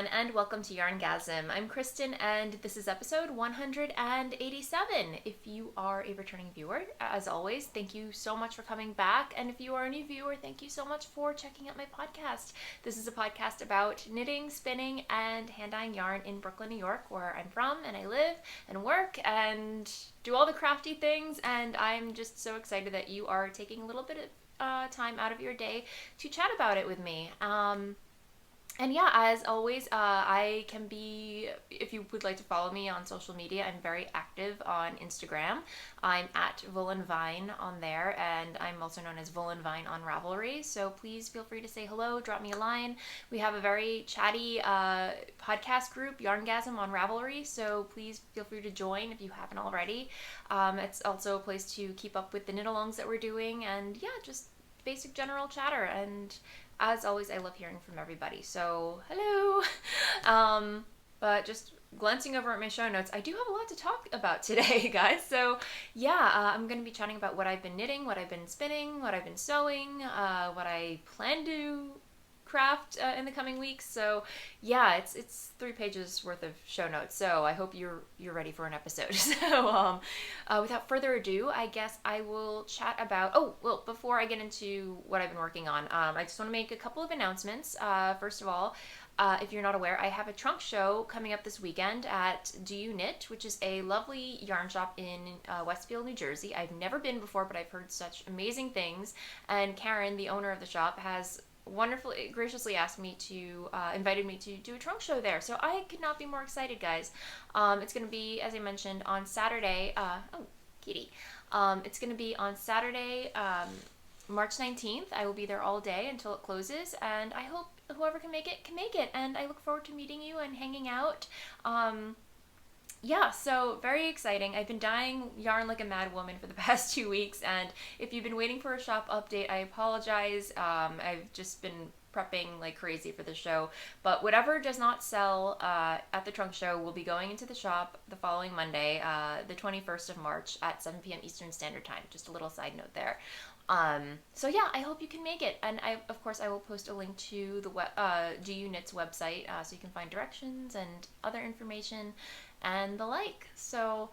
everyone, and welcome to YarnGasm. I'm Kristen, and this is episode 187. If you are a returning viewer, as always, thank you so much for coming back. And if you are a new viewer, thank you so much for checking out my podcast. This is a podcast about knitting, spinning, and hand-dyeing yarn in Brooklyn, New York, where I'm from, and I live and work and do all the crafty things. And I'm just so excited that you are taking a little bit of time out of your day to chat about it with me. And yeah, as always, I can be, if you would like to follow me on social media, I'm very active on Instagram. I'm at Voolenvine on there, and I'm also known as Voolenvine on Ravelry. So please feel free to say hello, drop me a line. We have a very chatty podcast group, YarnGasm on Ravelry. So please feel free to join if you haven't already. It's also a place to keep up with the knit-alongs that we're doing, and yeah, just basic general chatter. And as always, I love hearing from everybody. So, hello! But just glancing over at my show notes, I do have a lot to talk about today, guys. So, yeah, I'm going to be chatting about what I've been knitting, what I've been spinning, what I've been sewing, what I plan to craft in the coming weeks. So yeah, it's 3 pages worth of show notes, so I hope you're ready for an episode. So without further ado, I guess I will chat about, before I get into what I've been working on, I just want to make a couple of announcements. First of all, if you're not aware, I have a trunk show coming up this weekend at Do You Knit, which is a lovely yarn shop in Westfield, New Jersey. I've never been before, but I've heard such amazing things, and Karen, the owner of the shop, has wonderfully, graciously asked me to, invited me to do a trunk show there. So I could not be more excited, guys. It's going to be, as I mentioned, on Saturday, kitty. It's going to be on Saturday, March 19th. I will be there all day until it closes, and I hope whoever can make it, and I look forward to meeting you and hanging out. Yeah, so very exciting. I've been dyeing yarn like a mad woman for the past 2 weeks, and if you've been waiting for a shop update, I apologize. I've just been prepping like crazy for the show, but whatever does not sell at the trunk show will be going into the shop the following Monday, the 21st of March at 7 p.m. Eastern Standard Time. Just a little side note there. So yeah, I hope you can make it, and of course I will post a link to the Do You Knit's website, so you can find directions and other information and the like. So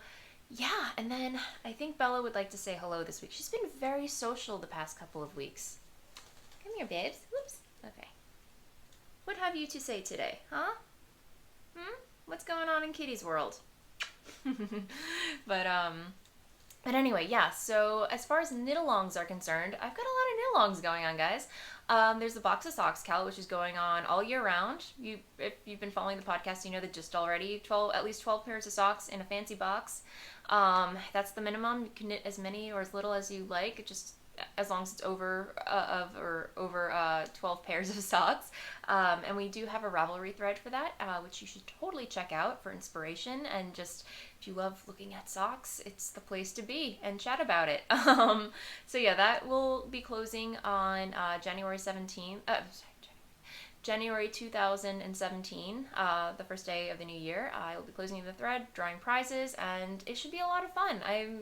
yeah, and then I think Bella would like to say hello this week. She's been very social the past couple of weeks. Come here, babes. Whoops. Okay. What have you to say today, huh? What's going on in Kitty's world? But anyway, yeah, so as far as knit-alongs are concerned, I've got a lot of knit-alongs going on, guys. There's the Box of Socks Cal, which is going on all year round. If you've been following the podcast, you know the gist already. At least 12 pairs of socks in a fancy box. That's the minimum. You can knit as many or as little as you like, just as long as it's over 12 pairs of socks. And we do have a Ravelry thread for that, which you should totally check out for inspiration, and just if you love looking at socks, it's the place to be and chat about it. So yeah, that will be closing on January 17th. January 2017, the first day of the new year. I will be closing the thread, drawing prizes, and it should be a lot of fun. I'm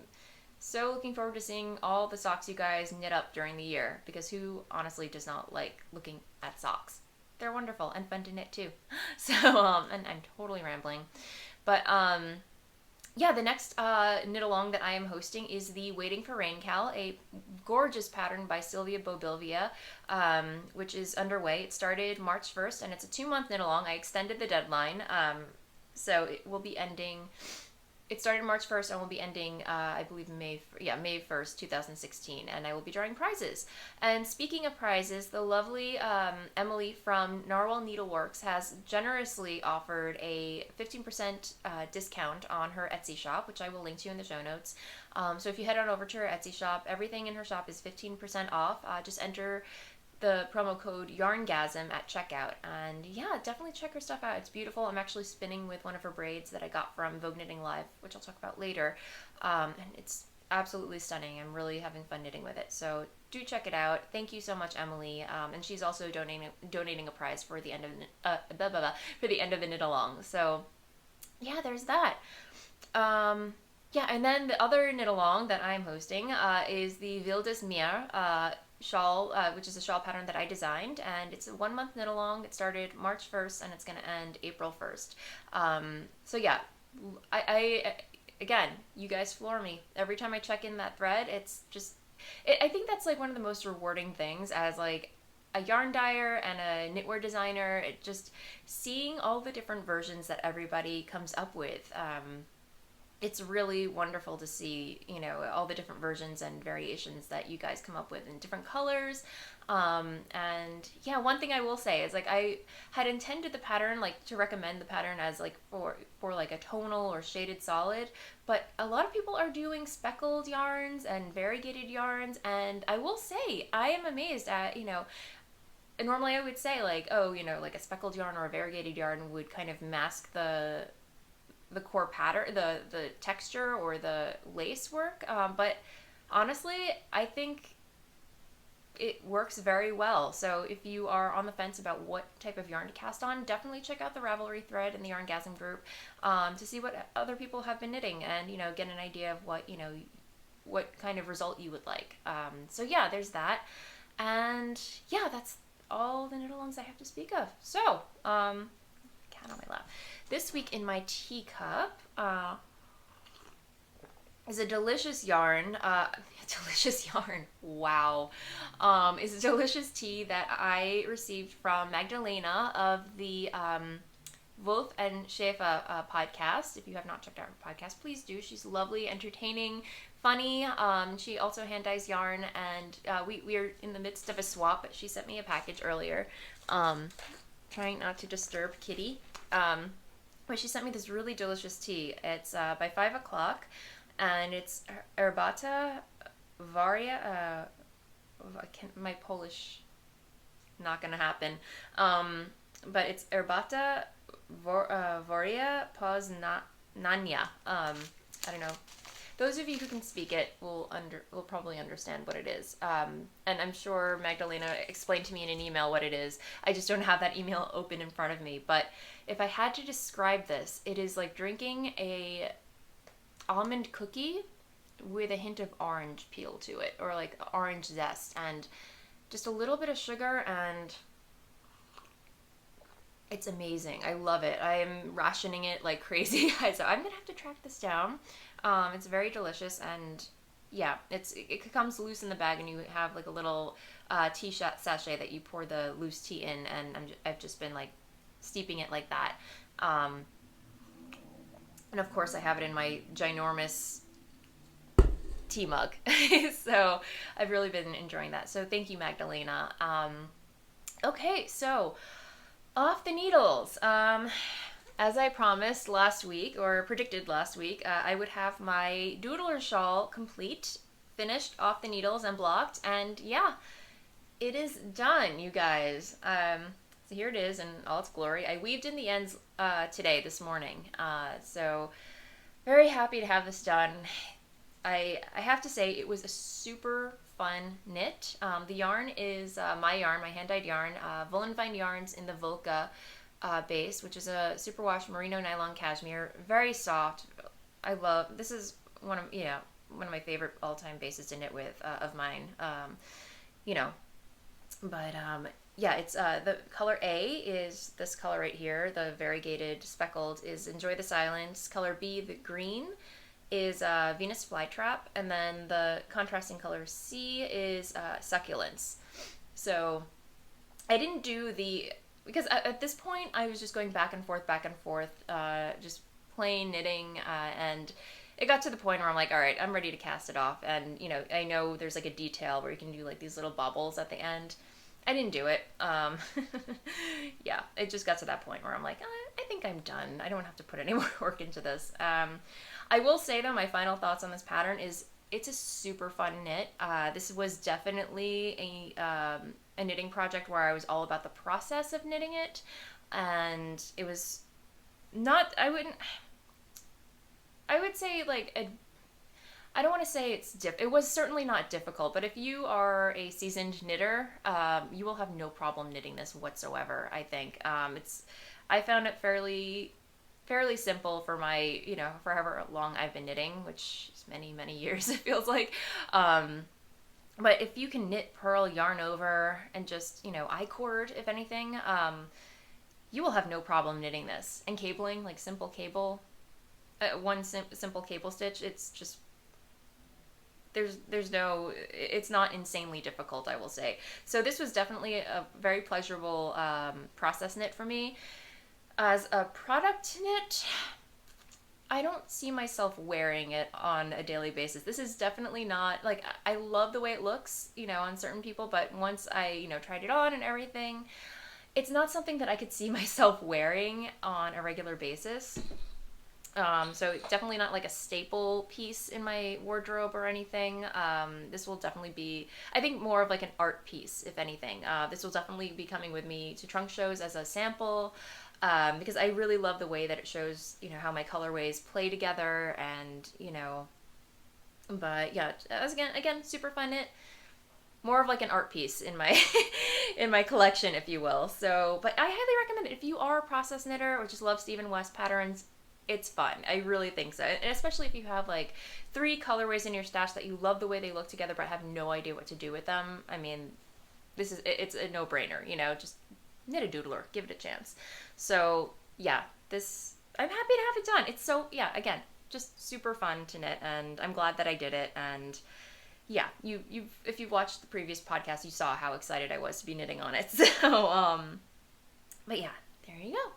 so looking forward to seeing all the socks you guys knit up during the year, because who honestly does not like looking at socks? They're wonderful and fun to knit too. So, and I'm totally rambling. But, yeah, the next knit-along that I am hosting is the Waiting for Rain Cal, a gorgeous pattern by Sylvia Bobilvia, which is underway. It started March 1st, and it's a 2-month knit-along. I extended the deadline, so it will be ending. It started March 1st and will be ending, I believe, May 1st, 2016, and I will be drawing prizes. And speaking of prizes, the lovely Emily from Narwhal Needleworks has generously offered a 15% discount on her Etsy shop, which I will link to in the show notes. So if you head on over to her Etsy shop, everything in her shop is 15% off. Just enter the promo code YarnGasm at checkout, and yeah, definitely check her stuff out. It's beautiful. I'm actually spinning with one of her braids that I got from Vogue Knitting Live, which I'll talk about later, and it's absolutely stunning. I'm really having fun knitting with it, so do check it out. Thank you so much, Emily. And she's also donating a prize for the end of the knit along. So yeah, there's that. Yeah, and then the other knit along that I'm hosting is the Wildes Meer shawl, which is a shawl pattern that I designed, and it's a 1 month knit along. It started March 1st and it's going to end April 1st. So yeah, I again, you guys floor me every time I check in that thread. It's just, I think that's like one of the most rewarding things as like a yarn dyer and a knitwear designer. It just seeing all the different versions that everybody comes up with. It's really wonderful to see, all the different versions and variations that you guys come up with in different colors. And yeah, one thing I will say is like I had intended the pattern like to recommend the pattern as like for like a tonal or shaded solid, but a lot of people are doing speckled yarns and variegated yarns, and I will say I am amazed at, normally I would say like, oh, like a speckled yarn or a variegated yarn would kind of mask the core pattern, the texture or the lace work. But honestly, I think it works very well. So if you are on the fence about what type of yarn to cast on, definitely check out the Ravelry thread in the YarnGasm group to see what other people have been knitting and, get an idea of what kind of result you would like. So yeah, there's that. And yeah, that's all the knit-alongs I have to speak of. So, cat on my lap. This week in my teacup is a delicious yarn. Wow. Is a delicious tea that I received from Magdalena of the Wolf and Shefa podcast. If you have not checked out her podcast, please do. She's lovely, entertaining, funny. She also hand dyes yarn, and we are in the midst of a swap, but she sent me a package earlier. Trying not to disturb Kitty. But she sent me this really delicious tea. It's by 5 o'clock, and it's Herbata Varia. My Polish, not gonna happen. But it's Herbata Varia Poznania. I don't know. Those of you who can speak it will probably understand what it is. And I'm sure Magdalena explained to me in an email what it is. I just don't have that email open in front of me. But if I had to describe this, it is like drinking a almond cookie with a hint of orange peel to it, or like orange zest, and just a little bit of sugar, and it's amazing. I love it. I am rationing it like crazy. So I'm gonna have to track this down. It's very delicious, and yeah, it comes loose in the bag, and you have like a little tea sachet that you pour the loose tea in, and I've just been like steeping it like that. And of course I have it in my ginormous tea mug. So I've really been enjoying that. So thank you, Magdalena. Okay, so off the needles. As I promised last week, or predicted last week, I would have my doodler shawl complete, finished, off the needles, and blocked. And yeah, it is done, you guys. So here it is in all its glory. I weaved in the ends this morning. So very happy to have this done. I have to say it was a super fun knit. The yarn is my hand-dyed yarn, Voolenvine yarns in the Volca base, which is a superwash merino nylon cashmere, very soft. This is one of my favorite all-time bases to knit with of mine. Yeah, it's the color A is this color right here, the variegated speckled is Enjoy the Silence. Color B, the green, is Venus Flytrap, and then the contrasting color C is Succulents. So I didn't do because at this point I was just going back and forth, just plain knitting, and it got to the point where I'm like, all right, I'm ready to cast it off. And I know there's like a detail where you can do like these little bobbles at the end. I didn't do it. Yeah, it just got to that point where I'm like, I think I'm done. I don't have to put any more work into this. I will say though, my final thoughts on this pattern is it's a super fun knit. This was definitely a knitting project where I was all about the process of knitting it, and it was not, I would say like I don't want to say it was certainly not difficult, but if you are a seasoned knitter, you will have no problem knitting this whatsoever, I think. I found it fairly simple for my, for however long I've been knitting, which is many, many years, it feels like. But if you can knit, purl, yarn over, and just, I-cord, if anything, you will have no problem knitting this. And cabling, like simple cable, simple cable stitch, it's just, it's not insanely difficult, I will say. So this was definitely a very pleasurable process knit for me. As a product knit, I don't see myself wearing it on a daily basis. This is definitely not, like, I love the way it looks, on certain people, but once I, tried it on and everything, it's not something that I could see myself wearing on a regular basis. So definitely not like a staple piece in my wardrobe or anything. This will definitely be, I think, more of like an art piece, if anything. This will definitely be coming with me to trunk shows as a sample, because I really love the way that it shows, how my colorways play together, and, but yeah, as again, super fun knit. More of like an art piece in my in my collection, if you will. So, but I highly recommend it if you are a process knitter or just love Stephen West patterns. It's fun. I really think so. And especially if you have like 3 colorways in your stash that you love the way they look together but have no idea what to do with them. I mean, it's a no-brainer, just knit a doodler, give it a chance. So, yeah, I'm happy to have it done. It's so, yeah, again, just super fun to knit, and I'm glad that I did it. And yeah, if you've watched the previous podcast, you saw how excited I was to be knitting on it. So, but yeah, there you go.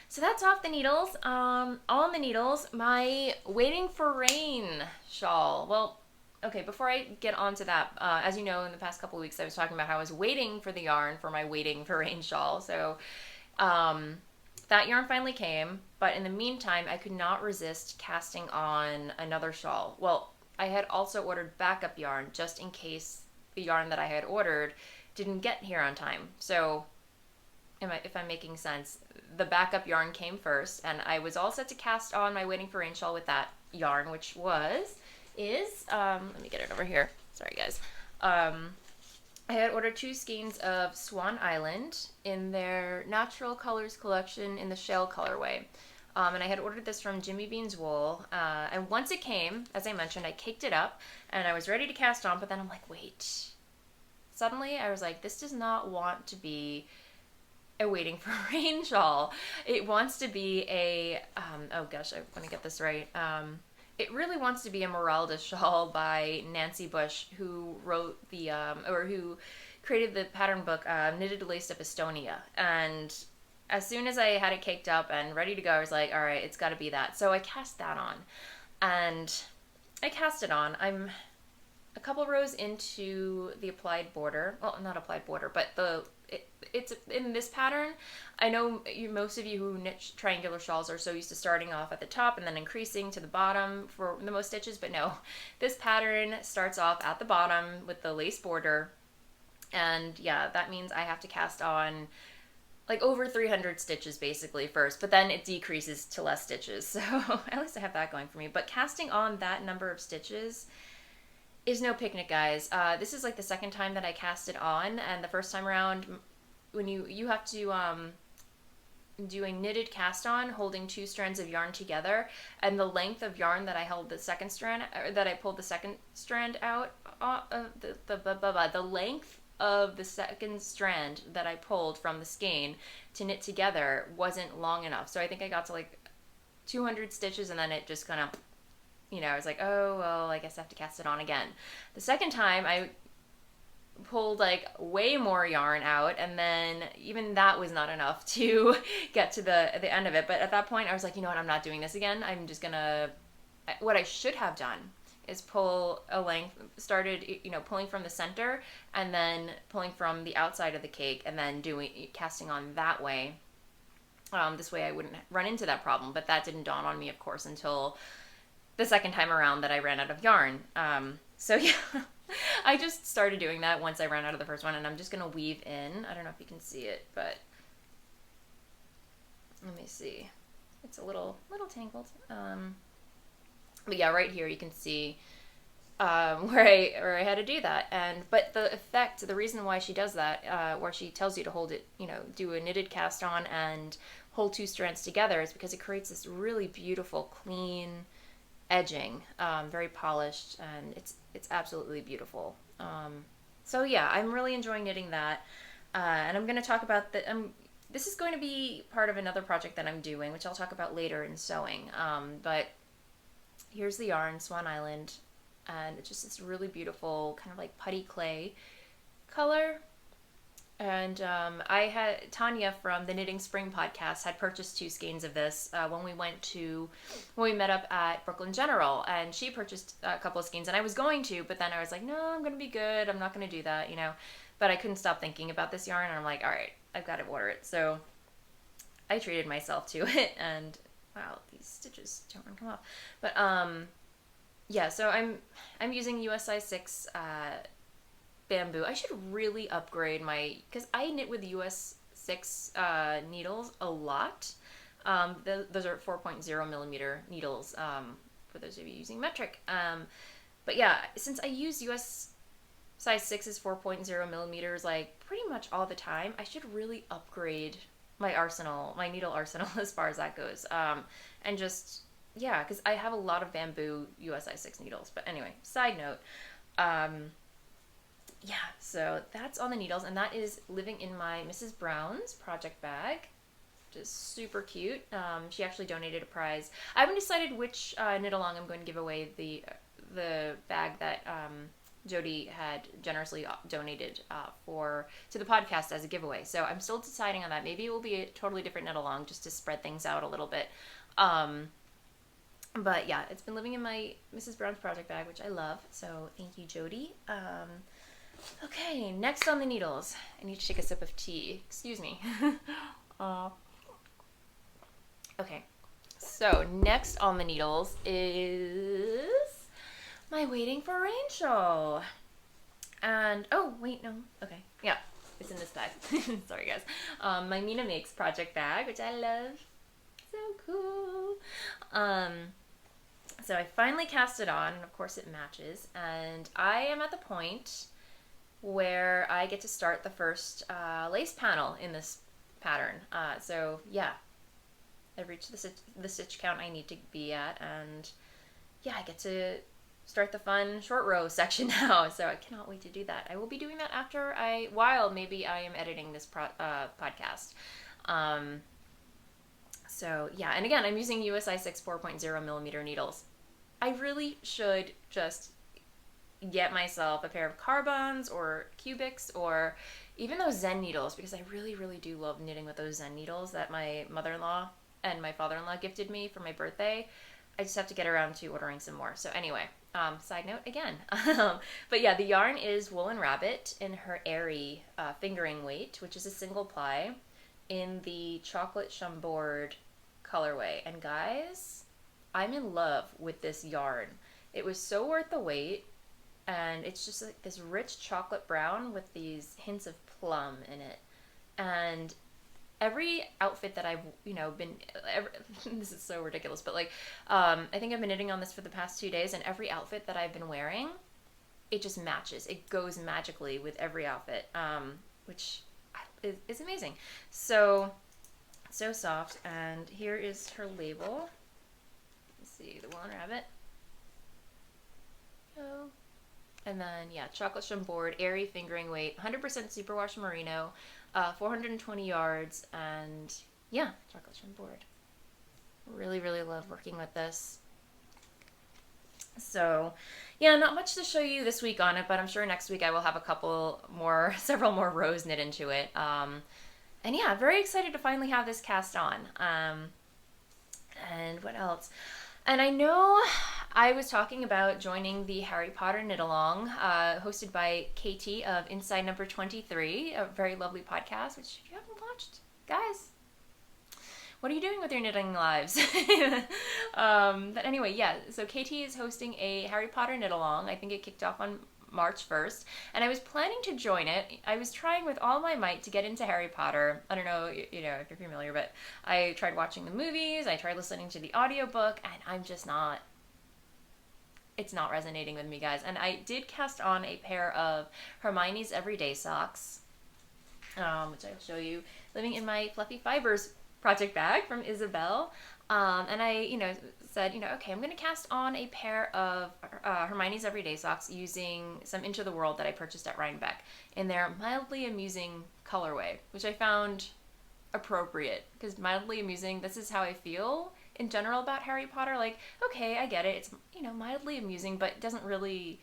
So that's off the needles. On the needles, my Waiting for Rain shawl. Well, okay, before I get onto that, as you know, in the past couple of weeks, I was talking about how I was waiting for the yarn for my Waiting for Rain shawl. So that yarn finally came, but in the meantime, I could not resist casting on another shawl. Well, I had also ordered backup yarn just in case the yarn that I had ordered didn't get here on time. So if I'm making sense, the backup yarn came first, and I was all set to cast on my Waiting for Rain shawl with that yarn, which let me get it over here. Sorry, guys. I had ordered 2 skeins of Swan Island in their Natural Colors collection in the shell colorway. And I had ordered this from Jimmy Bean's Wool. And once it came, as I mentioned, I caked it up, and I was ready to cast on, but then I'm like, wait. Suddenly, I was like, this does not want to be a Waiting for Rain shawl. It wants to be oh gosh, I want to get this right. It really wants to be a Meralda shawl by Nancy Bush, who wrote who created the pattern book, Knitted Laced Up Estonia. And as soon as I had it caked up and ready to go, I was like, all right, it's got to be that. So I cast that on, and I cast it on. I'm a couple rows into the applied border. Well, not applied border, but it's in this pattern. I know most of you who knit triangular shawls are so used to starting off at the top and then increasing to the bottom for the most stitches, but no, this pattern starts off at the bottom with the lace border, and yeah, that means I have to cast on like over 300 stitches basically first, but then it decreases to less stitches, so at least I have that going for me. But casting on that number of stitches is no picnic, guys. This is like the second time that I cast it on, and the first time around, when you have to do a knitted cast on, holding 2 strands of yarn together, and the length of yarn that I held the second strand, or that I pulled the second strand out, the length of the second strand that I pulled from the skein to knit together wasn't long enough. So I think I got to like 200 stitches, and then it just kind of, I was like, oh, well, I guess I have to cast it on again. The second time, I pulled like way more yarn out, and then even that was not enough to get to the end of it. But at that point, I was like, you know what, I'm not doing this again. I'm just gonna, what I should have done is pull a length, started, pulling from the center, and then pulling from the outside of the cake, and then casting on that way. This way I wouldn't run into that problem, but that didn't dawn on me, of course, until the second time around that I ran out of yarn. So yeah, I just started doing that once I ran out of the first one, and I'm just going to weave in. I don't know if you can see it, but let me see. It's a little tangled. But yeah, right here you can see where I had to do that. But the effect, the reason why she does that, where she tells you to hold it, do a knitted cast on and hold 2 strands together, is because it creates this really beautiful, clean edging, very polished, and it's absolutely beautiful. So yeah, I'm really enjoying knitting that. And I'm going to talk about this is going to be part of another project that I'm doing, which I'll talk about later in sewing. But here's the yarn, Swan Island, and it's just this really beautiful kind of like putty clay color. And I had Tanya from the Knitting Spring podcast had purchased 2 skeins of this when we met up at Brooklyn General, and she purchased a couple of skeins, and I was going to, but then I was like, no, I'm gonna be good. I'm not gonna do that, you know. But I couldn't stop thinking about this yarn, and I'm like, all right, I've got to order it. So I treated myself to it, and wow, these stitches don't want to come off. But yeah, so I'm using US size 6 bamboo. I should really upgrade because I knit with US 6 needles a lot. Those are 4.0 millimeter needles, for those of you using metric. But yeah, since I use US size 6's 4.0 millimeters like pretty much all the time, I should really upgrade my needle arsenal as far as that goes. And just, yeah, because I have a lot of bamboo US size 6 needles. But anyway, side note, yeah, so that's on the needles, and that is living in my Mrs. Brown's project bag, which is super cute. She actually donated a prize. I haven't decided which knit along I'm going to give away the bag that Jody had generously donated to the podcast as a giveaway. So I'm still deciding on that. Maybe it will be a totally different knit along just to spread things out a little bit. But yeah, it's been living in my Mrs. Brown's project bag, which I love. So thank you, Jody. Okay, next on the needles. I need to take a sip of tea. Excuse me. Okay, so next on the needles is my Waiting for Rain shawl. And, oh, wait, no. Okay, yeah, it's in this bag. Sorry, guys. My Mina Makes project bag, which I love. So cool. So I finally cast it on, and of course it matches. And I am at the point where I get to start the first lace panel in this pattern. So yeah, I've reached the stitch count I need to be at, and yeah, I get to start the fun short row section now. So I cannot wait to do that. I will be doing that while maybe I am editing this podcast. So yeah, and again, I'm using USI 6 4.0 millimeter needles. I really should just get myself a pair of carbons or cubics or even those Zen needles, because I really, really do love knitting with those Zen needles that my mother-in-law and my father-in-law gifted me for my birthday. I just have to get around to ordering some more. So anyway, side note again. But yeah, the yarn is Woolen Rabbit in her Airy fingering weight, which is a single ply in the chocolate chambord colorway. And guys, I'm in love with this yarn. It was so worth the wait. And it's just like this rich chocolate brown with these hints of plum in it. And every outfit that I've, this is so ridiculous, but like, I think I've been knitting on this for the past 2 days, and every outfit that I've been wearing, it just matches. It goes magically with every outfit, which is amazing. So soft. And here is her label. Let's see, the Woolen Rabbit. Oh. And then, yeah, chocolate chambord, airy fingering weight, 100% superwash merino, 420 yards, and yeah, chocolate chambord. Really, really love working with this. So, yeah, not much to show you this week on it, but I'm sure next week I will have several more rows knit into it. And yeah, very excited to finally have this cast on. And what else? And I know I was talking about joining the Harry Potter knit along, hosted by Katie of Inside Number 23, a very lovely podcast, which if you haven't watched, guys, what are you doing with your knitting lives? But anyway, yeah, so Katie is hosting a Harry Potter knit along. I think it kicked off on March 1st, and I was planning to join it. I was trying with all my might to get into Harry Potter. I don't know, if you're familiar, but I tried watching the movies, I tried listening to the audiobook, and I'm just not, it's not resonating with me, guys. And I did cast on a pair of Hermione's Everyday Socks, which I'll show you, living in my Fluffy Fibers project bag from Isabel. And I, said, okay, I'm going to cast on a pair of Hermione's Everyday Socks using some Into the World that I purchased at Rhinebeck in their mildly amusing colorway, which I found appropriate, because mildly amusing, this is how I feel in general about Harry Potter. Like, okay, I get it. It's, mildly amusing, but it doesn't really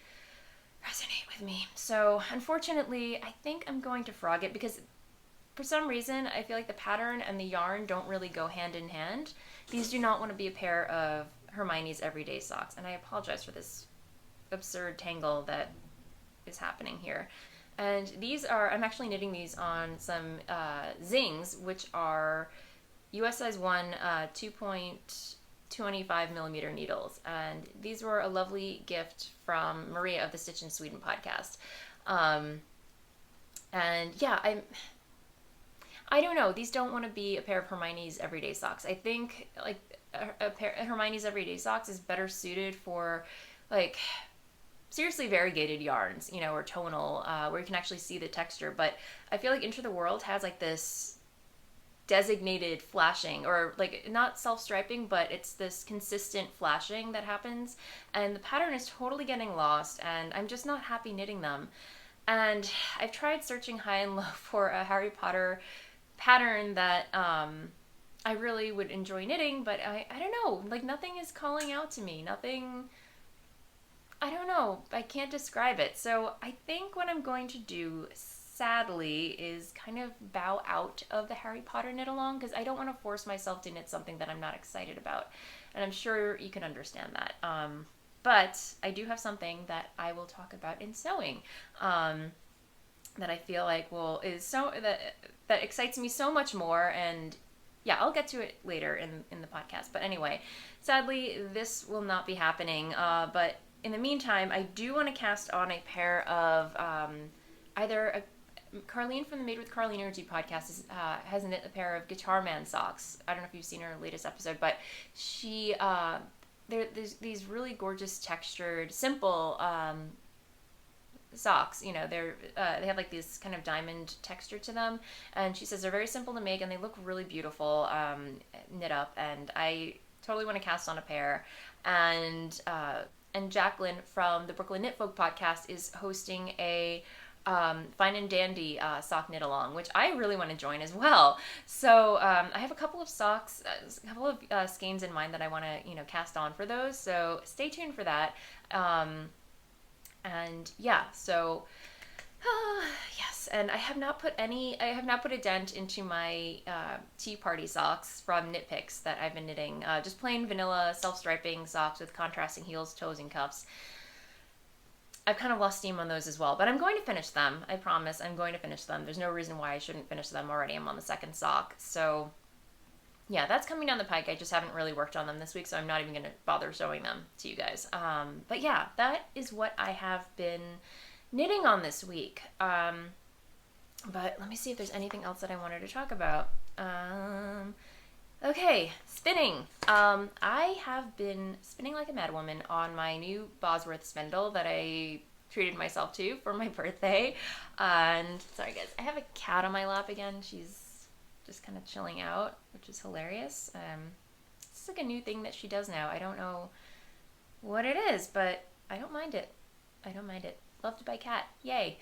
resonate with me. So, unfortunately, I think I'm going to frog it, because for some reason, I feel like the pattern and the yarn don't really go hand in hand. These do not want to be a pair of Hermione's Everyday Socks, and I apologize for this absurd tangle that is happening here. And these are, I'm actually knitting these on some Zings, which are US size 1 2.25 millimeter needles. And these were a lovely gift from Maria of the Stitch in Sweden podcast. And yeah, I don't know. These don't want to be a pair of Hermione's Everyday Socks. I think like a pair of Hermione's Everyday Socks is better suited for like seriously variegated yarns, or tonal, where you can actually see the texture. But I feel like Into the World has like this designated flashing, or like not self-striping, but it's this consistent flashing that happens, and the pattern is totally getting lost, and I'm just not happy knitting them. And I've tried searching high and low for a Harry Potter pattern that I really would enjoy knitting, but I don't know, like nothing is calling out to me. Nothing, I don't know, I can't describe it. So I think what I'm going to do, sadly, is kind of bow out of the Harry Potter knit along, because I don't want to force myself to knit something that I'm not excited about. And I'm sure you can understand that. But I do have something that I will talk about in sewing that I feel like is so that excites me so much more. And yeah, I'll get to it later in the podcast. But anyway, sadly, this will not be happening. But in the meantime, I do want to cast on a pair of either Carlene from the Made with Carlene Energy podcast has knit a pair of Guitar Man socks. I don't know if you've seen her latest episode, but she there's these really gorgeous textured, simple socks. They have like this kind of diamond texture to them, and she says they're very simple to make and they look really beautiful knit up. And I totally want to cast on a pair. And Jacqueline from the Brooklyn Knit Folk podcast is hosting a Fine and Dandy sock knit along, which I really want to join as well. So I have a couple of socks, a couple of skeins in mind that I want to cast on for those. So stay tuned for that. And yeah, so yes, and I have not put a dent into my tea party socks from Knit Picks that I've been knitting. Just plain vanilla self-striping socks with contrasting heels, toes, and cuffs. I've kind of lost steam on those as well, but I'm going to finish them. I promise I'm going to finish them. There's no reason why I shouldn't finish them already. I'm on the second sock. So yeah, that's coming down the pike. I just haven't really worked on them this week, so I'm not even going to bother showing them to you guys. But yeah, that is what I have been knitting on this week. But let me see if there's anything else that I wanted to talk about. Okay, spinning. I have been spinning like a madwoman on my new Bosworth spindle that I treated myself to for my birthday. And sorry guys, I have a cat on my lap again. She's just kind of chilling out, which is hilarious. It's like a new thing that she does now. I don't know what it is, but I don't mind it. I don't mind it. Loved by cat. Yay.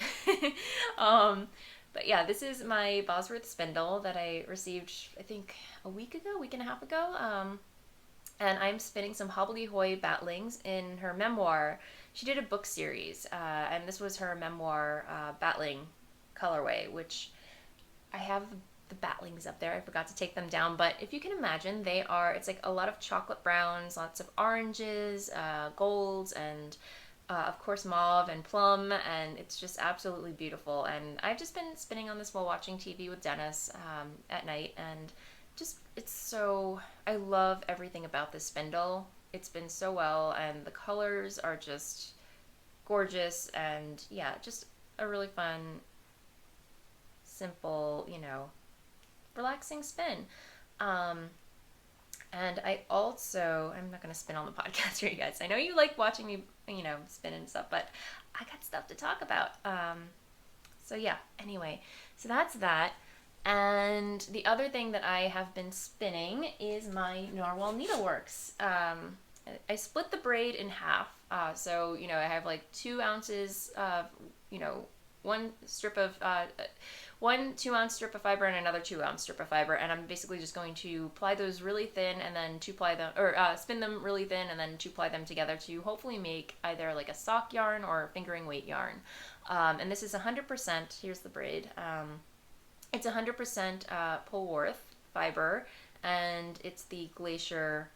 But yeah, this is my Bosworth spindle that I received, I think, a week and a half ago. And I'm spinning some hobbledehoy batlings in her memoir. She did a book series, and this was her memoir batling colorway, which I have the batlings up there. I forgot to take them down, but if you can imagine, it's like a lot of chocolate browns, lots of oranges, golds, and of course mauve and plum, and it's just absolutely beautiful. And I've just been spinning on this while watching TV with Dennis at night, and I love everything about this spindle. It's been so well, and the colors are just gorgeous, and yeah, just a really fun, simple, relaxing spin. And I'm not going to spin on the podcast for you guys. I know you like watching me, spin and stuff, but I got stuff to talk about. So yeah, anyway, so that's that. And the other thing that I have been spinning is my Narwhal Needleworks. I split the braid in half. So, you know, I have like 2 ounces of, you know, one 2-ounce strip of fiber and another 2-ounce strip of fiber. And I'm basically just going to ply those really thin and then spin them really thin and then 2-ply them together to hopefully make either like a sock yarn or fingering weight yarn. And this is 100%, here's the braid. It's 100% Polwarth fiber, and it's the Glacier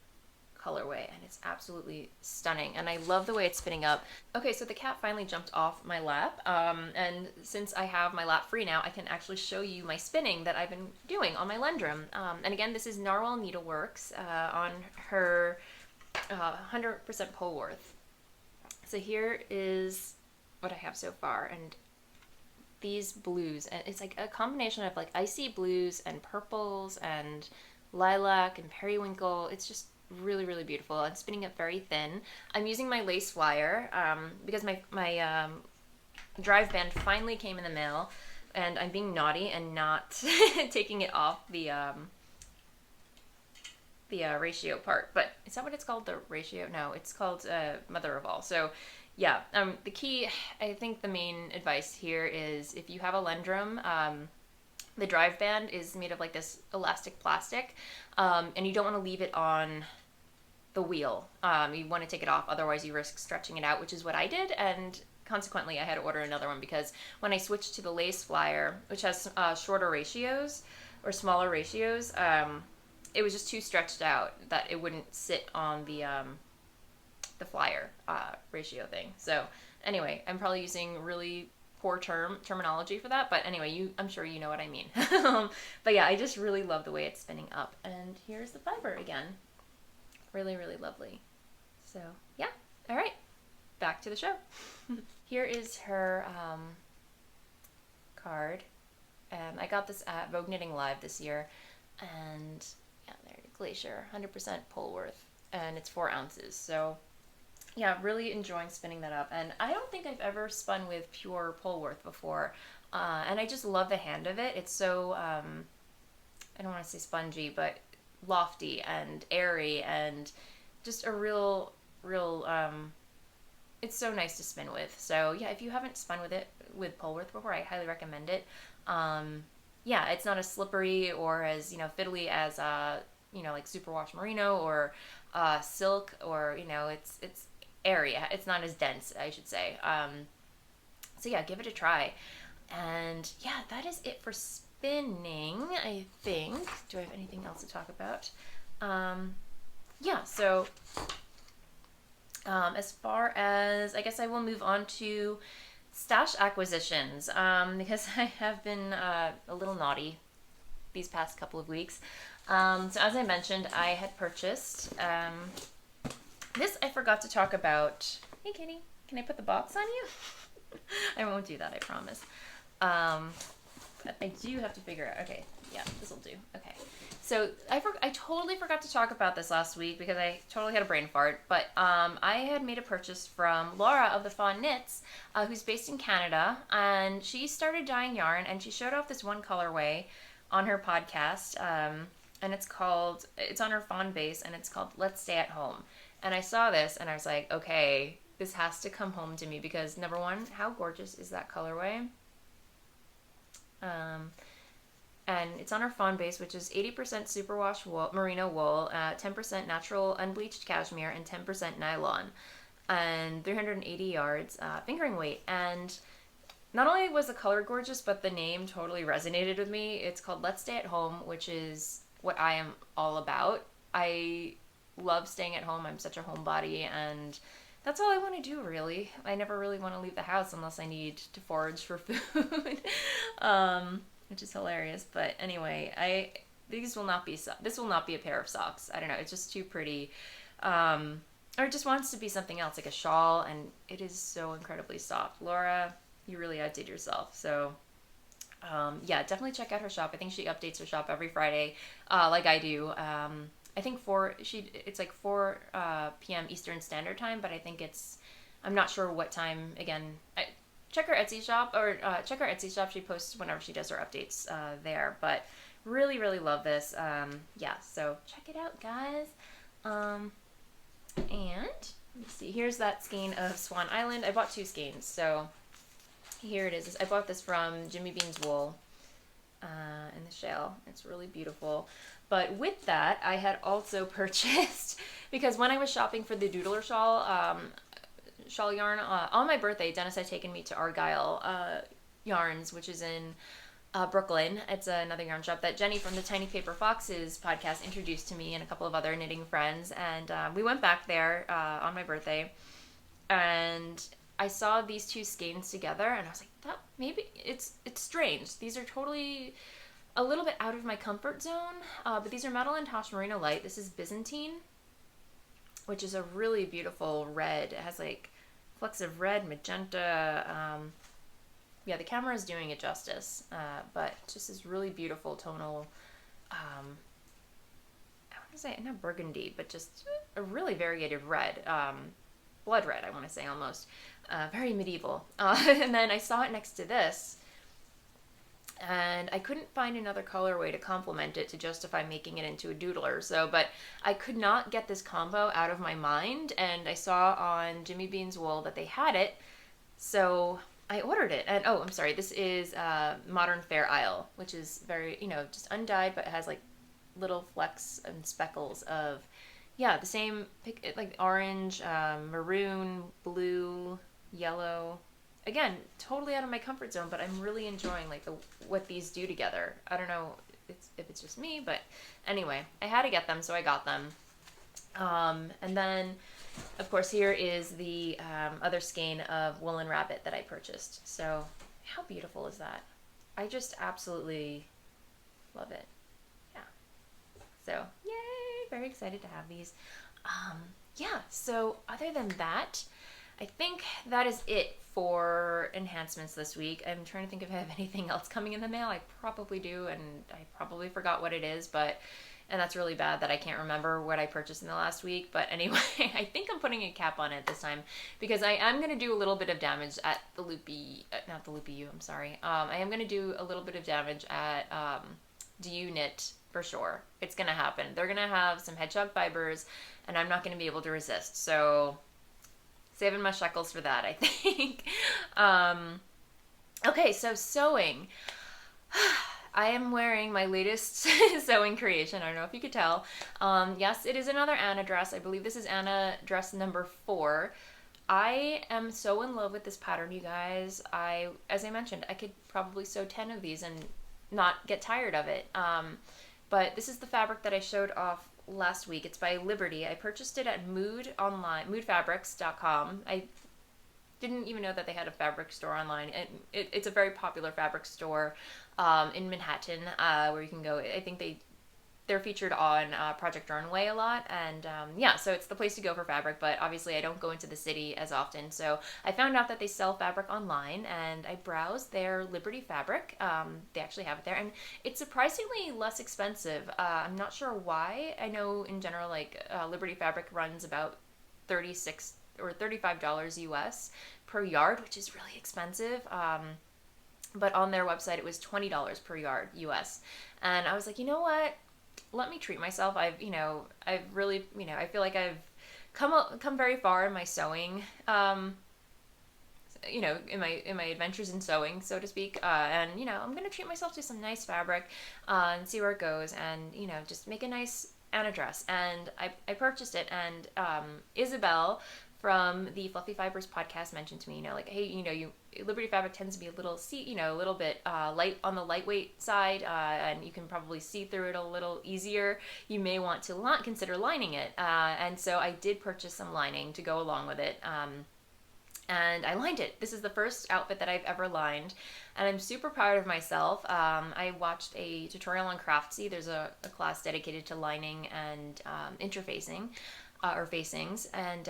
colorway, and it's absolutely stunning, and I love the way it's spinning up. Okay, so the cat finally jumped off my lap, and since I have my lap free now, I can actually show you my spinning that I've been doing on my Lendrum. And again, this is Narwhal Needleworks on her 100% Polwarth. So here is what I have so far, and these blues, and it's like a combination of like icy blues and purples and lilac and periwinkle. It's just really, really beautiful. I'm spinning it very thin. I'm using my lace wire because my drive band finally came in the mail, and I'm being naughty and not taking it off the ratio part. But is that what it's called? The ratio? No, it's called mother of all. So yeah, the key, I think the main advice here is if you have a Lendrum, the drive band is made of like this elastic plastic, and you don't want to leave it on the wheel. You want to take it off, otherwise you risk stretching it out, which is what I did, and consequently I had to order another one because when I switched to the lace flyer, which has shorter ratios or smaller ratios, it was just too stretched out that it wouldn't sit on the flyer ratio thing. So anyway, I'm probably using really poor terminology for that, but anyway, I'm sure you know what I mean. But yeah, I just really love the way it's spinning up, and here's the fiber again. Really, really lovely. So yeah, all right, back to the show. Here is her card. I got this at Vogue Knitting Live this year, and yeah, there, Glacier, 100% Polwarth, and it's 4 ounces. So yeah, really enjoying spinning that up. And I don't think I've ever spun with pure Polwarth before, and I just love the hand of it. It's so I don't want to say spongy, but lofty and airy, and just a real it's so nice to spin with. So yeah, if you haven't spun with it with Polwarth before, I highly recommend it. Yeah, it's not as slippery or as, you know, fiddly as you know, like superwash merino or silk, or, you know, it's airy. It's not as dense, I should say. So yeah, give it a try. And yeah, that is it for spinning, I think. Do I have anything else to talk about? Yeah, so as far as, I guess I will move on to stash acquisitions, because I have been a little naughty these past couple of weeks. So as I mentioned, I had purchased this. I forgot to talk about. Hey kitty, can I put the box on you? I won't do that, I promise. But I do have to figure out. Okay, yeah, this will do. Okay, so I totally forgot to talk about this last week because I totally had a brain fart. But I had made a purchase from Laura of the Fawn Knits, who's based in Canada, and she started dyeing yarn, and she showed off this one colorway on her podcast, and it's on her Fawn base, and it's called Let's Stay at Home. And I saw this, and I was like, okay, this has to come home to me because, number one, how gorgeous is that colorway? And it's on our Fawn base, which is 80% superwash wool, merino wool, 10% natural unbleached cashmere, and 10% nylon, and 380 yards fingering weight. And not only was the color gorgeous, but the name totally resonated with me. It's called Let's Stay at Home, which is what I am all about. I love staying at home. I'm such a homebody, and that's all I want to do, really. I never really want to leave the house unless I need to forage for food, which is hilarious. But anyway, this will not be a pair of socks. I don't know. It's just too pretty. Or it just wants to be something else, like a shawl, and it is so incredibly soft. Laura, you really outdid yourself. So yeah, definitely check out her shop. I think she updates her shop every Friday, like I do. I think it's like 4 p.m. Eastern Standard Time, but I think I'm not sure what time, again, check her Etsy shop, or check her Etsy shop. She posts whenever she does her updates there. But really, really love this. Yeah, so check it out, guys. And let me see. Here's that skein of Swan Island. I bought 2 skeins, so here it is. I bought this from Jimmy Bean's Wool in the shell. It's really beautiful. But with that, I had also purchased, because when I was shopping for the Doodler shawl yarn, on my birthday, Dennis had taken me to Argyle Yarns, which is in Brooklyn. It's another yarn shop that Jenny from the Tiny Paper Foxes podcast introduced to me and a couple of other knitting friends. And we went back there on my birthday, and I saw these 2 skeins together, and I was like, that maybe it's strange. These are totally a little bit out of my comfort zone, but these are Madeline Tosh Merino Light. This is Byzantine, which is a really beautiful red. It has like flecks of red, magenta. Yeah, the camera is doing it justice, but just this really beautiful tonal, I want to say, not burgundy, but just a really variegated red, blood red, I want to say almost, very medieval. And then I saw it next to this, and I couldn't find another colorway to complement it to justify making it into a doodler. So, but I could not get this combo out of my mind, and I saw on Jimmy Bean's Wool that they had it, so I ordered it. And oh, I'm sorry, this is Modern Fair Isle, which is very, just undyed, but it has like little flecks and speckles of, yeah, the same, like orange, maroon, blue, yellow. Again, totally out of my comfort zone, but I'm really enjoying like what these do together. I don't know if it's just me, but anyway, I had to get them, so I got them. And then, of course, here is the other skein of Woolen Rabbit that I purchased. So how beautiful is that? I just absolutely love it. Yeah. So yay! Very excited to have these. Yeah. So other than that, I think that is it for enhancements this week. I'm trying to think if I have anything else coming in the mail. I probably do, and I probably forgot what it is, and that's really bad that I can't remember what I purchased in the last week. But anyway, I think I'm putting a cap on it this time, because I am going to do a little bit of damage at the Loopy, not the Loopy U, I'm sorry. I am going to do a little bit of damage at Do You Knit for sure. It's going to happen. They're going to have some hedgehog fibers, and I'm not going to be able to resist. So saving my shekels for that, I think. Okay, so sewing. I am wearing my latest sewing creation. I don't know if you could tell. Yes, it is another Anna dress. I believe this is Anna dress number 4. I am so in love with this pattern, you guys. As I mentioned, I could probably sew 10 of these and not get tired of it. But this is the fabric that I showed off last week. It's by Liberty. I purchased it at moodfabrics.com. I didn't even know that they had a fabric store online. It's a very popular fabric store in Manhattan, where you can go. I think they're featured on Project Runway a lot, and yeah, so it's the place to go for fabric. But obviously, I don't go into the city as often, so I found out that they sell fabric online, and I browsed their Liberty fabric. They actually have it there, and it's surprisingly less expensive. I'm not sure why. I know in general, like Liberty fabric runs about $36 or $35 US per yard, which is really expensive. But on their website, it was $20 per yard US, and I was like, you know what? Let me treat myself. I've really, I feel like I've come very far in my sewing, in my adventures in sewing, so to speak. And I'm gonna treat myself to some nice fabric, and see where it goes, and just make a nice Anna dress. And I purchased it, and Isabel from the Fluffy Fibers podcast mentioned to me, like, hey, Liberty fabric tends to be a little bit light on the lightweight side, and you can probably see through it a little easier. You may want to consider lining it, and so I did purchase some lining to go along with it, and I lined it. This is the first outfit that I've ever lined, and I'm super proud of myself. I watched a tutorial on Craftsy. There's a class dedicated to lining and interfacing. Or facings, and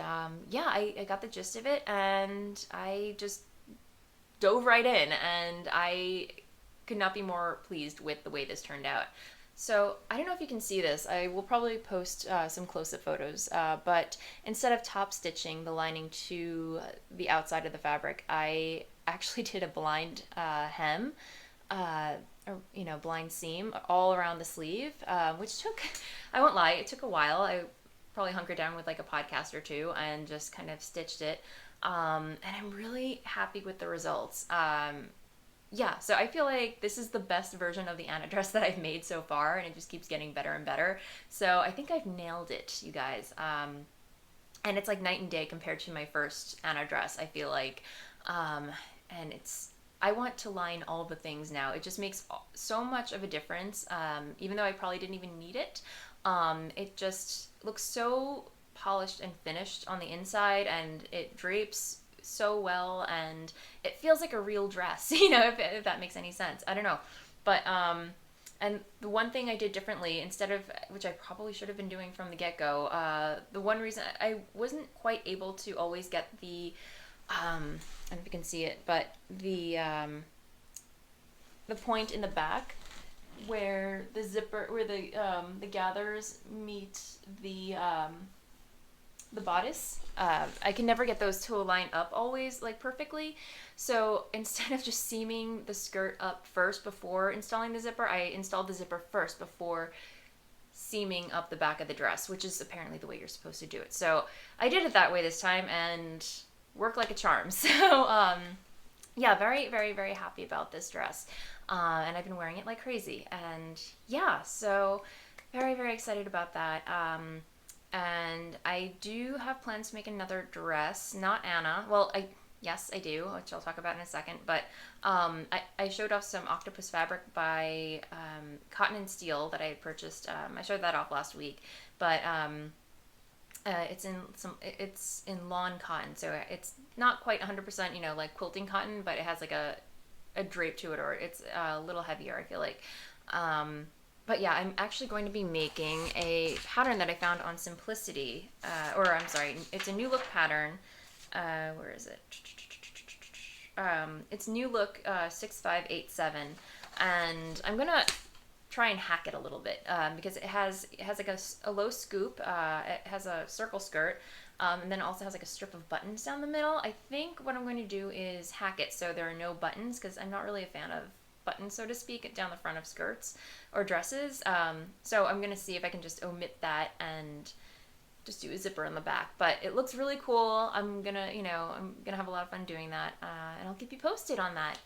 yeah, I got the gist of it, and I just dove right in, and I could not be more pleased with the way this turned out. So I don't know if you can see this. I will probably post some close-up photos, but instead of top stitching the lining to the outside of the fabric, I actually did a blind hem, blind seam all around the sleeve, which took, I won't lie, it took a while. I probably hunkered down with like a podcast or two and just kind of stitched it. And I'm really happy with the results. Yeah, so I feel like this is the best version of the Anna dress that I've made so far, and it just keeps getting better and better. So I think I've nailed it, you guys. And it's like night and day compared to my first Anna dress, I feel like. And I want to line all the things now. It just makes so much of a difference, even though I probably didn't even need it. It just looks so polished and finished on the inside, and it drapes so well, and it feels like a real dress, if that makes any sense. I don't know. But, and the one thing I did differently, instead of, which I probably should have been doing from the get-go, the one reason I wasn't quite able to always get the, I don't know if you can see it, but the point in the back where the zipper, where the gathers meet the bodice. I can never get those to line up always like perfectly. So instead of just seaming the skirt up first before installing the zipper, I installed the zipper first before seaming up the back of the dress, which is apparently the way you're supposed to do it. So I did it that way this time and worked like a charm. So yeah, very, very, very happy about this dress. And I've been wearing it like crazy. And yeah, so very, very excited about that. And I do have plans to make another dress, not Anna. Well, yes, I do, which I'll talk about in a second. But I showed off some octopus fabric by Cotton and Steel that I had purchased. I showed that off last week, but it's in lawn cotton, so it's not quite 100%, like quilting cotton, but it has like a drape to it, or it's a little heavier, I feel like. But yeah, I'm actually going to be making a pattern that I found on Simplicity, it's a New Look pattern. Where is it? It's New Look 6587, and I'm gonna try and hack it a little bit because it has like a low scoop. It has a circle skirt, and then it also has like a strip of buttons down the middle. I think what I'm going to do is hack it so there are no buttons, because I'm not really a fan of buttons, so to speak, down the front of skirts or dresses. So I'm gonna see if I can just omit that and just do a zipper in the back. But it looks really cool. I'm gonna have a lot of fun doing that, and I'll keep you posted on that.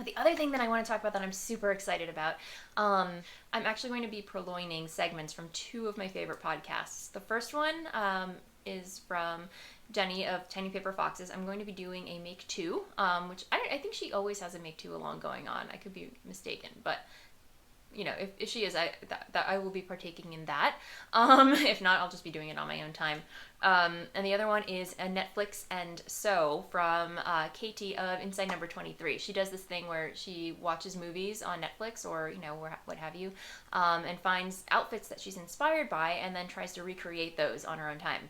The other thing that I want to talk about that I'm super excited about, I'm actually going to be purloining segments from two of my favorite podcasts. The first one is from Jenny of Tiny Paper Foxes. I'm going to be doing a make two, which I think she always has a make two along going on. I could be mistaken, but if she is, I will be partaking in that. If not, I'll just be doing it on my own time. And the other one is a Netflix and Sew from Katie of Inside Number 23. She does this thing where she watches movies on Netflix or what have you, and finds outfits that she's inspired by and then tries to recreate those on her own time.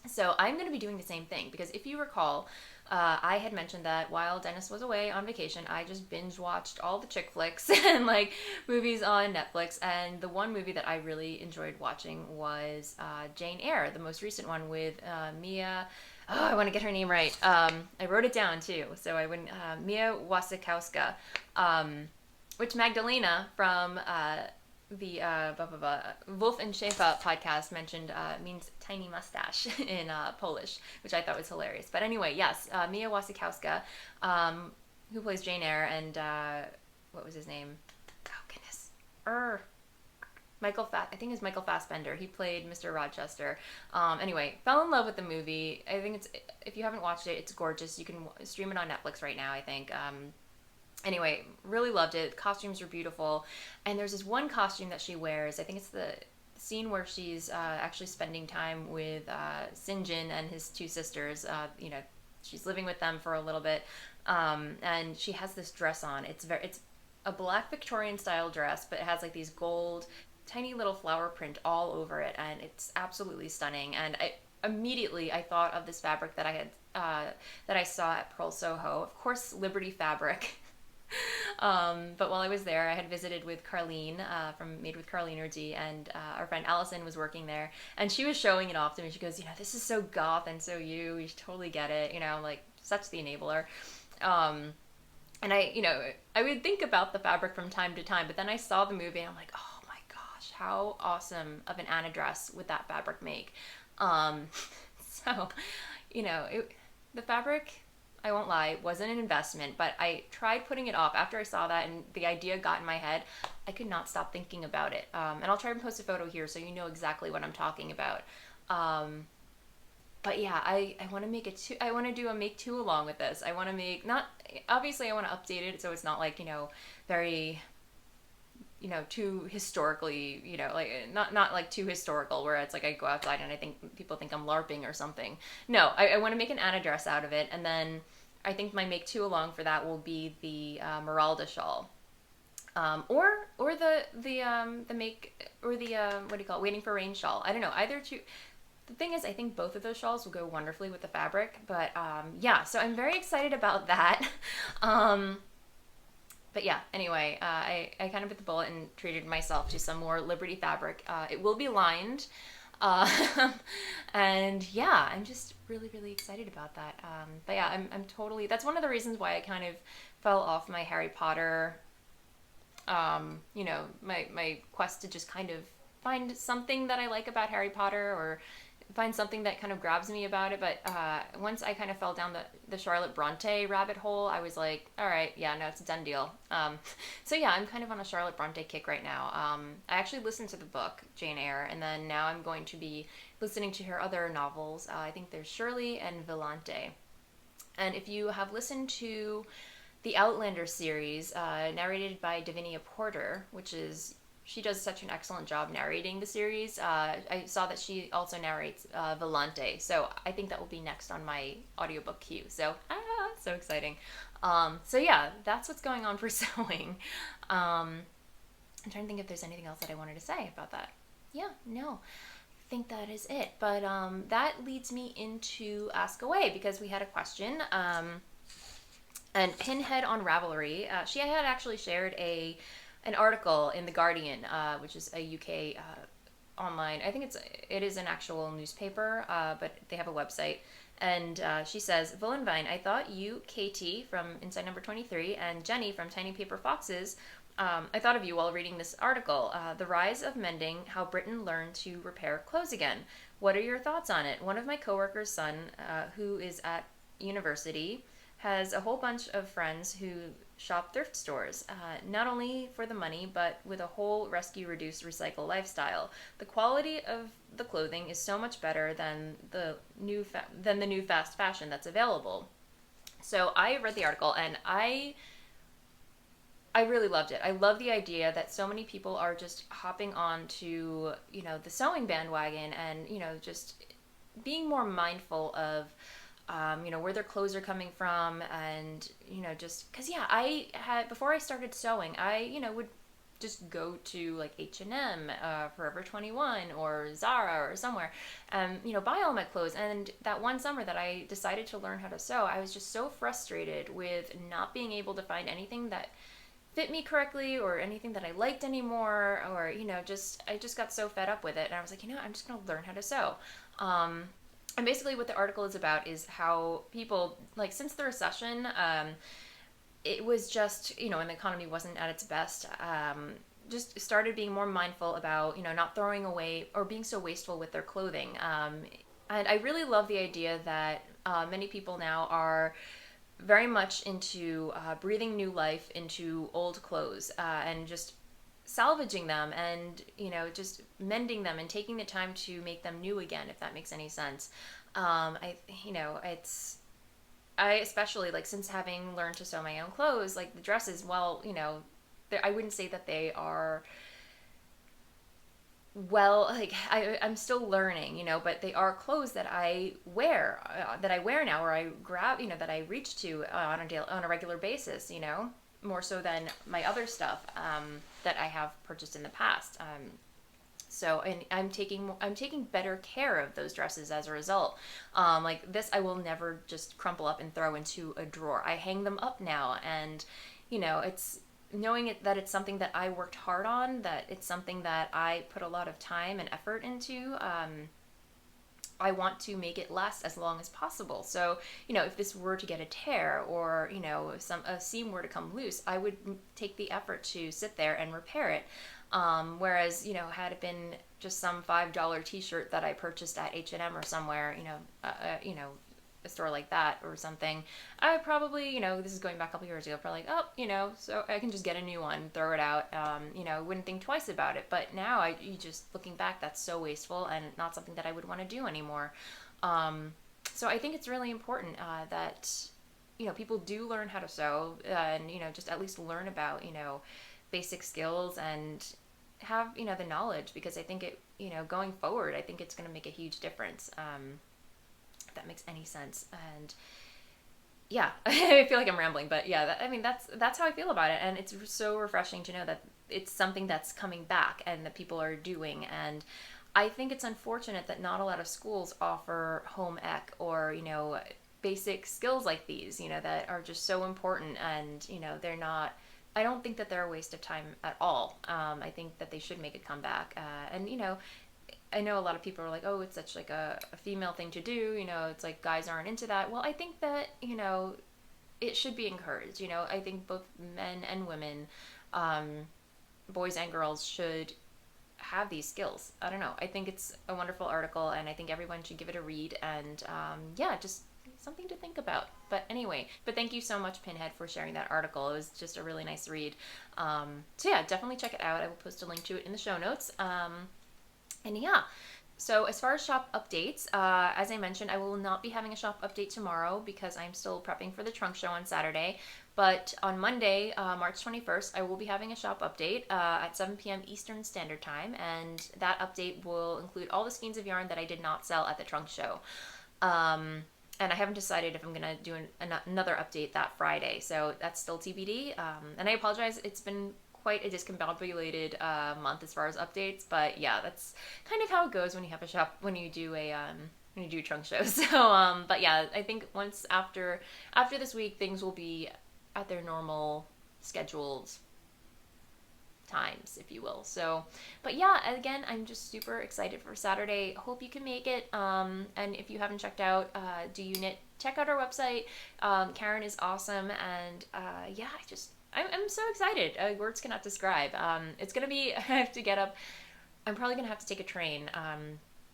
So I'm going to be doing the same thing, because if you recall, I had mentioned that while Dennis was away on vacation, I just binge watched all the chick flicks and like movies on Netflix. And the one movie that I really enjoyed watching was Jane Eyre, the most recent one with Mia. Oh, I want to get her name right. I wrote it down too, so I wouldn't. Mia Wasikowska, which Magdalena from the Wolf and Schaefer podcast mentioned means tiny mustache in Polish, which I thought was hilarious. But anyway, yes, Mia Wasikowska, who plays Jane Eyre, and what was his name? Oh, goodness. I think it's Michael Fassbender. He played Mr. Rochester. Anyway, fell in love with the movie. I think if you haven't watched it, it's gorgeous. You can stream it on Netflix right now, I think. Anyway, really loved it. Costumes are beautiful. And there's this one costume that she wears. I think it's the scene where she's actually spending time with St. John and his two sisters. She's living with them for a little bit. And she has this dress on. It's a black Victorian style dress, but it has like these gold, tiny little flower print all over it. And it's absolutely stunning. And immediately I thought of this fabric that I saw at Pearl Soho. Of course, Liberty fabric. But while I was there, I had visited with Carlene from Made with Carlene or D, and our friend Allison was working there, and she was showing it off to me. She goes, this is so goth and so you should totally get it. I'm like, such the enabler. And I would think about the fabric from time to time, but then I saw the movie and I'm like, oh my gosh, how awesome of an Anna dress would that fabric make? So, the fabric, I won't lie, wasn't an investment, but I tried putting it off after I saw that and the idea got in my head. I could not stop thinking about it. And I'll try and post a photo here so you know exactly what I'm talking about. But yeah, I want to make I want to do a make two along with this. I want to make, not, obviously I want to update it so it's not like, very, too historically, like not like too historical where it's like I go outside and I think people think I'm LARPing or something. No, I want to make an Anna dress out of it, and then I think my make two along for that will be the Meralda shawl, or the make, or the what do you call it, Waiting for Rain shawl. I don't know, either two. The thing is, I think both of those shawls will go wonderfully with the fabric, but yeah, so I'm very excited about that. But yeah, anyway, I kind of bit the bullet and treated myself to some more Liberty fabric. It will be lined. And yeah, I'm just really, really excited about that. But yeah, I'm totally, that's one of the reasons why I kind of fell off my Harry Potter, my quest to just kind of find something that I like about Harry Potter, or find something that kind of grabs me about it. But once I kind of fell down the Charlotte Bronte rabbit hole, I was like, all right, yeah, no, it's a done deal. So yeah, I'm kind of on a Charlotte Bronte kick right now. I actually listened to the book, Jane Eyre, and then now I'm going to be listening to her other novels. I think there's Shirley and Villante. And if you have listened to the Outlander series, narrated by Davinia Porter, which is, she does such an excellent job narrating the series. I saw that she also narrates Villante, so I think that will be next on my audiobook queue. So, so exciting. So yeah, that's what's going on for sewing. I'm trying to think if there's anything else that I wanted to say about that. Yeah, no, I think that is it. But that leads me into Ask Away, because we had a question. And Pinhead on Ravelry, she had actually shared an article in The Guardian, which is a UK online, I think it is an actual newspaper, but they have a website. And she says, Voolenvine, I thought you, Katie from Inside Number 23, and Jenny from Tiny Paper Foxes, I thought of you while reading this article. The Rise of Mending, How Britain Learned to Repair Clothes Again. What are your thoughts on it? One of my coworkers' son, who is at university, has a whole bunch of friends who shop thrift stores, not only for the money, but with a whole rescue, reduce, recycle lifestyle. The quality of the clothing is so much better than the new fast fashion that's available. So I read the article and I really loved it. I love the idea that so many people are just hopping on to, the sewing bandwagon and, just being more mindful of where their clothes are coming from, and, just, cause yeah, I had, before I started sewing, I, would just go to like H&M, Forever 21 or Zara or somewhere, buy all my clothes. And that one summer that I decided to learn how to sew, I was just so frustrated with not being able to find anything that fit me correctly or anything that I liked anymore, or, I just got so fed up with it. And I was like, I'm just going to learn how to sew. And basically what the article is about is how people, like, since the recession, it was just, when the economy wasn't at its best, just started being more mindful about, not throwing away or being so wasteful with their clothing. And I really love the idea that many people now are very much into breathing new life into old clothes, and just salvaging them and, just mending them and taking the time to make them new again, if that makes any sense. I especially, like, since having learned to sew my own clothes, like the dresses, well, I wouldn't say that they are, well, like, I'm still learning, but they are clothes that I wear now, or I grab, that I reach to on a regular basis, more so than my other stuff that I have purchased in the past. So, and I'm taking better care of those dresses as a result. Like this, I will never just crumple up and throw into a drawer. I hang them up now, and it's knowing that it's something that I worked hard on, that it's something that I put a lot of time and effort into. I want to make it last as long as possible. So, if this were to get a tear, or, a seam were to come loose, I would take the effort to sit there and repair it. Whereas, had it been just some $5 t-shirt that I purchased at H&M or somewhere, a store like that or something, I would probably, this is going back a couple years ago, probably like, so I can just get a new one, throw it out, wouldn't think twice about it. But now you just looking back, that's so wasteful and not something that I would want to do anymore. So I think it's really important that, people do learn how to sew, and, just at least learn about, basic skills, and have, the knowledge, because I think it, going forward, I think it's going to make a huge difference. If that makes any sense. And yeah, I feel like I'm rambling, but yeah, that's how I feel about it. And it's so refreshing to know that it's something that's coming back and that people are doing. And I think it's unfortunate that not a lot of schools offer home ec, or, basic skills like these, that are just so important. And, they're not, I don't think that they're a waste of time at all. I think that they should make a comeback. And, I know a lot of people are like, oh, it's such like a female thing to do, it's like guys aren't into that. Well, I think that, it should be encouraged. I think both men and women, boys and girls, should have these skills. I don't know. I think it's a wonderful article, and I think everyone should give it a read, and just something to think about. But anyway, thank you so much, Pinhead, for sharing that article. It was just a really nice read. So yeah, definitely check it out. I will post a link to it in the show notes. And yeah, so as far as shop updates, as I mentioned, I will not be having a shop update tomorrow because I'm still prepping for the trunk show on Saturday. But on Monday, March 21st, I will be having a shop update at 7 p.m. Eastern Standard Time. And that update will include all the skeins of yarn that I did not sell at the trunk show. And I haven't decided if I'm going to do another update that Friday. So that's still TBD. And I apologize, it's been quite a discombobulated month as far as updates, but yeah, that's kind of how it goes when you have a shop, when you do a trunk show. So but yeah, I think once after this week, things will be at their normal scheduled times, if you will. So, but yeah, again, I'm just super excited for Saturday. Hope you can make it. And if you haven't checked out Do You Knit, check out our website. Karen is awesome, and yeah, I'm so excited. Words cannot describe. It's going to be, I have to get up. I'm probably going to have to take a train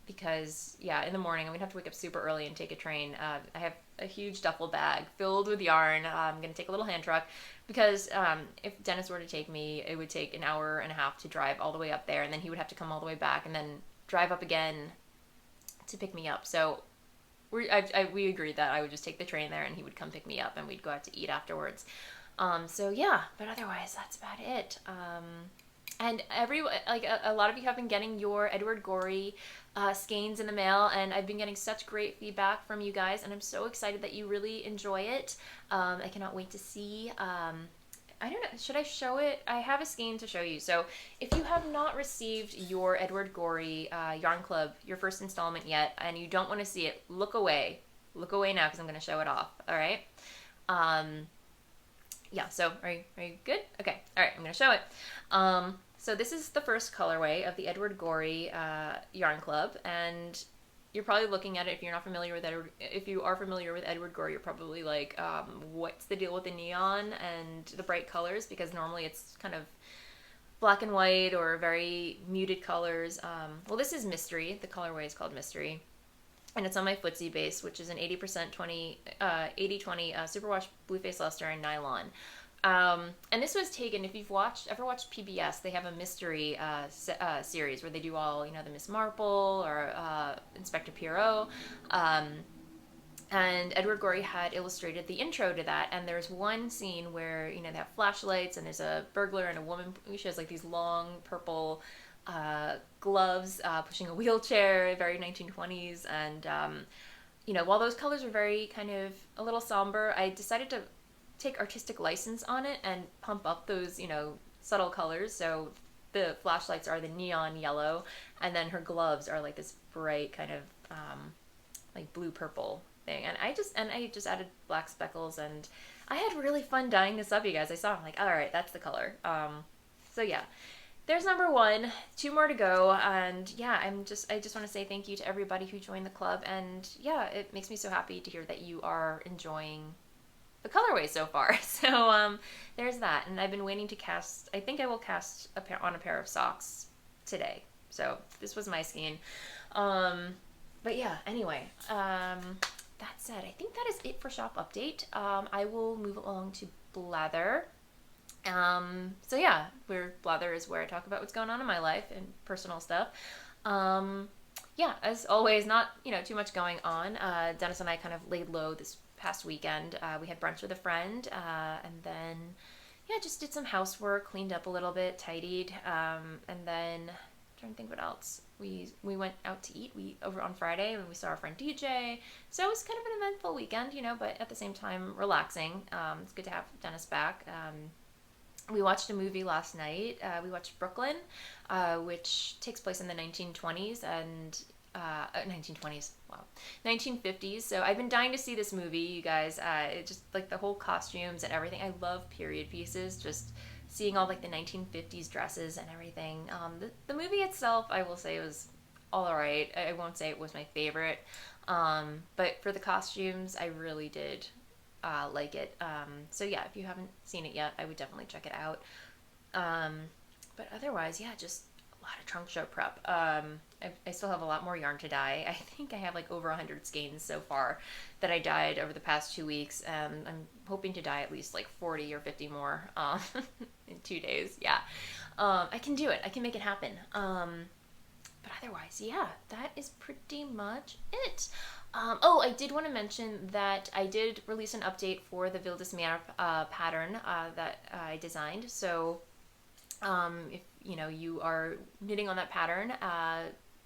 because, yeah, in the morning I'm going to have to wake up super early and take a train. I have a huge duffel bag filled with yarn. I'm going to take a little hand truck because if Dennis were to take me, it would take an hour and a half to drive all the way up there, and then he would have to come all the way back and then drive up again to pick me up. So we agreed that I would just take the train there and he would come pick me up and we'd go out to eat afterwards. So yeah, but otherwise that's about it. And a lot of you have been getting your Edward Gorey skeins in the mail, and I've been getting such great feedback from you guys, and I'm so excited that you really enjoy it. I cannot wait to see. I don't know, should I show it? I have a skein to show you. So if you have not received your Edward Gorey Yarn Club, your first installment yet, and you don't want to see it, look away. Look away now because I'm going to show it off. All right. Yeah, so are you good? Okay, all right, I'm going to show it. So this is the first colorway of the Edward Gorey Yarn Club, and you're probably looking at it, if you're not familiar with Edward, if you are familiar with Edward Gorey, you're probably like, what's the deal with the neon and the bright colors? Because normally it's kind of black and white or very muted colors. Well, this is Mystery. The colorway is called Mystery. And it's on my Footsie base, which is an 80% 80/20 superwash blue face luster and nylon. And this was taken, if you've ever watched PBS, they have a mystery series where they do all, the Miss Marple or Inspector Poirot. And Edward Gorey had illustrated the intro to that, and there's one scene where, they have flashlights and there's a burglar and a woman, she has like these long purple gloves, pushing a wheelchair, very 1920s, and while those colors are very kind of a little somber, I decided to take artistic license on it and pump up those subtle colors. So the flashlights are the neon yellow, and then her gloves are like this bright kind of like blue purple thing. And I just added black speckles, and I had really fun dyeing this up, you guys. I saw it, I'm like, all right, that's the color. So yeah, there's number one, two more to go, and yeah, I just want to say thank you to everybody who joined the club, and yeah, it makes me so happy to hear that you are enjoying the colorway so far. So there's that, and I've been waiting to cast. I think I will cast on a pair of socks today. So this was my skein. But yeah, anyway, that said, I think that is it for shop update. I will move along to blather. So yeah, where blather is where I talk about what's going on in my life and personal stuff. Yeah, as always, not, too much going on. Dennis and I kind of laid low this past weekend. We had brunch with a friend, and then, yeah, just did some housework, cleaned up a little bit, tidied, and then, I'm trying to think what else. We went out to eat. Over on Friday, and we saw our friend DJ. So it was kind of an eventful weekend, but at the same time, relaxing. It's good to have Dennis back. We watched a movie last night. We watched Brooklyn, which takes place in the 1920s and 1920s. Wow, 1950s. So I've been dying to see this movie, you guys. It just like the whole costumes and everything. I love period pieces. Just seeing all like the 1950s dresses and everything. The movie itself, I will say, was all right. I won't say it was my favorite, but for the costumes, I really did like it. So yeah, if you haven't seen it yet, I would definitely check it out. But otherwise, yeah, just a lot of trunk show prep. I still have a lot more yarn to dye. I think I have like over 100 skeins so far that I dyed over the past 2 weeks. I'm hoping to dye at least like 40 or 50 more in 2 days. Yeah, I can do it. I can make it happen. But otherwise, yeah, that is pretty much it. Oh, I did want to mention that I did release an update for the Ville de Semière pattern that I designed. So if you are knitting on that pattern,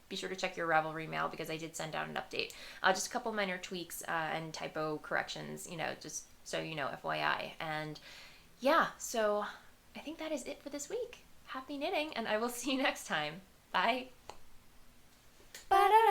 be sure to check your Ravelry mail because I did send out an update. Just a couple minor tweaks and typo corrections, just so you know, FYI. And yeah, so I think that is it for this week. Happy knitting, and I will see you next time. Bye. Ba-da-da.